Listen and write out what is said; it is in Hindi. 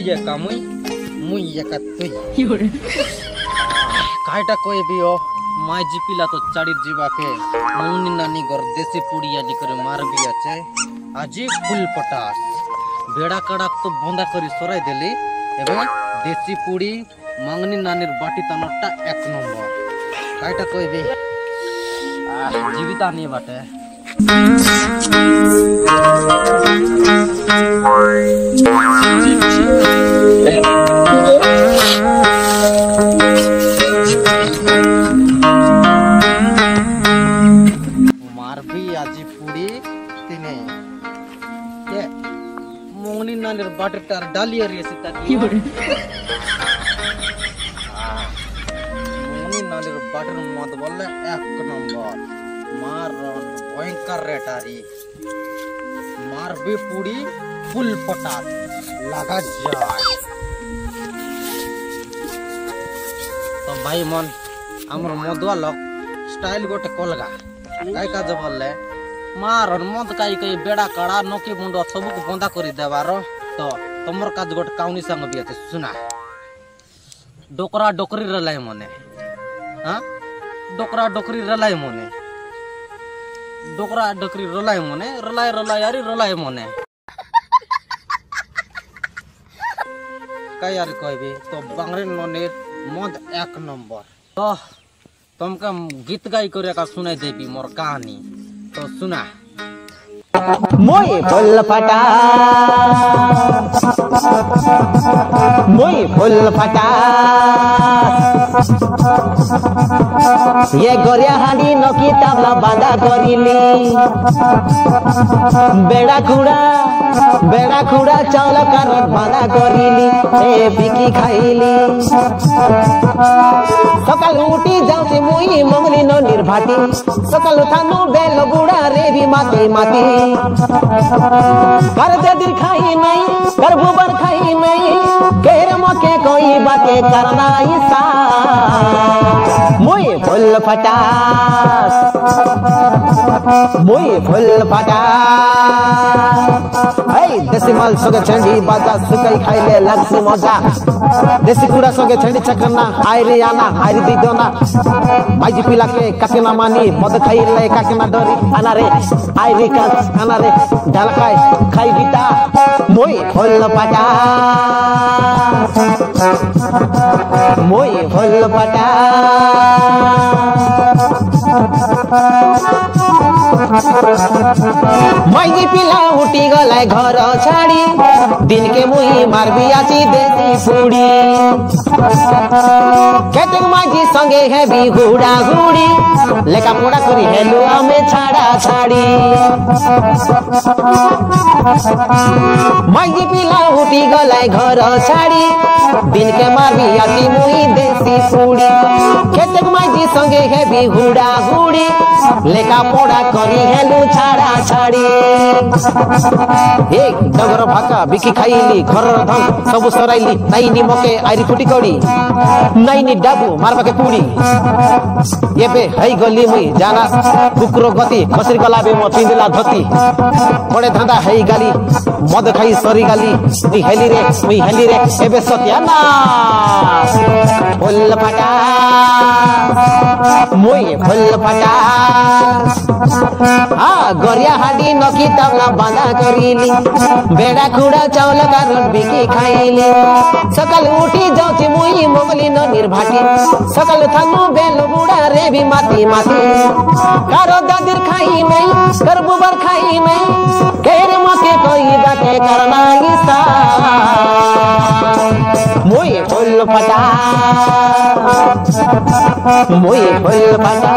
ये का मुई ये का तुई काईटा कोई भी हो माय जी पिला तो चाड़ी जीवा के मुनी नानी घर देसी पुड़ी आदि करे मार भी आचे आजी फुल पटास बेड़ा कड़ाक तो बंदा करी सराई देली एवं देसी पुड़ी मंगनी नानीर बाटी तनटा एक नंबर काईटा कोई भी जीविता नहीं बाटे मारबी आजी पुड़ी तिने के मोंगनी नानीर बाटर डालिया रे सीता की मोंगनी नानीर बाटर मत बोले एक नंबर मारन भयंकर रेटारी मारबी पुड़ी फुल पटात लगा जाए तो भाई मन हमर मदुआ लोग स्टाइल गोटे कोलगा काई का जबले मारन मत काई कई बेड़ा कड़ा नोकी मुंडो सब को बंदा करी देवारो तो तमर काज गोटे काउनी संग बियाते सुना डोकरा डोकरी रलाई मने हां डोकरा डोकरी रलाई मने डोकरा डोकरी रलाई मने रलाई यारी रलाई मने काय यार कहबी तो बांगरे नने मद एक नंबर तो तुमका गीत गाई करे का सुनाई देबी मोर कहानी तो सुना मोई फुल फटा ये गोरिया हांडी नकी ताबला बांधा करिली बेड़ा खुड़ा चावल कारट बांधा करिली ए बिकी खाइली सकाल उठी जाऊती मुई मंगली नो निर्भाती सकाल थानो बेल बुड़ा रे भी माती कर दे दिल खाई नहीं कर बुबर खाई नहीं केर मके कोई बातें करना ईसा मुई फुल फटा देसी माल सोगे छंडी बाजा सुकाई खाइले लगसी मजा देसी कुड़ा सोगे छंडी चकना आयरी आना आयरी दीदोना माइजी पिला के काकेना मानी मद खाइले काकेना डरी आना रे आयरी का आना रे ढलकाय खाई बिता मोई फुल फटा माइजी पिला उठी गलाय घर छाड़ी दिन के मुई मारबी आची देसी पुड़ी केतक माइजी संगे है भी हुड़ा हुड़ी लेका पोड़ा करी हेलो हमें छाड़ा छाड़ी माइजी पिला उठी गलाय घर छाड़ी दिन के मारबी आची मुई देसी पुड़ी केतक माइजी संगे है भी हुड़ा हुड़ी लेका पोड़ा करी हेलो छाड़ा छाड़ी एक डगर भाका बिकी खाइली घर धन सब सराइली नाइनी मके आइरी फुटी कड़ी नाइनी डाबू मारबा के पुड़ी एबे हई गली मुई जाना कुकुर गति खसरी गला बे म पिंदिला धती बड़े धंदा हई गाली मद खाई सरी गाली मुई हेली रे एबे सत्याना फुल फटा मुई फुल फटा गोरिया हाडी नकी तावला बांधा करिली बेड़ा खुड़ा चावल कारट बिकी खाइली सकाल उठी जाऊची मुई मोगली न निर्भाटी सकाल थानु बेल बुड़ा रे भी माती कारो दादिर खाई नहीं कर बुबर खाई नहीं केर मके कोई बातें करना ईसा मुई फुल फटा मुई फुल फटा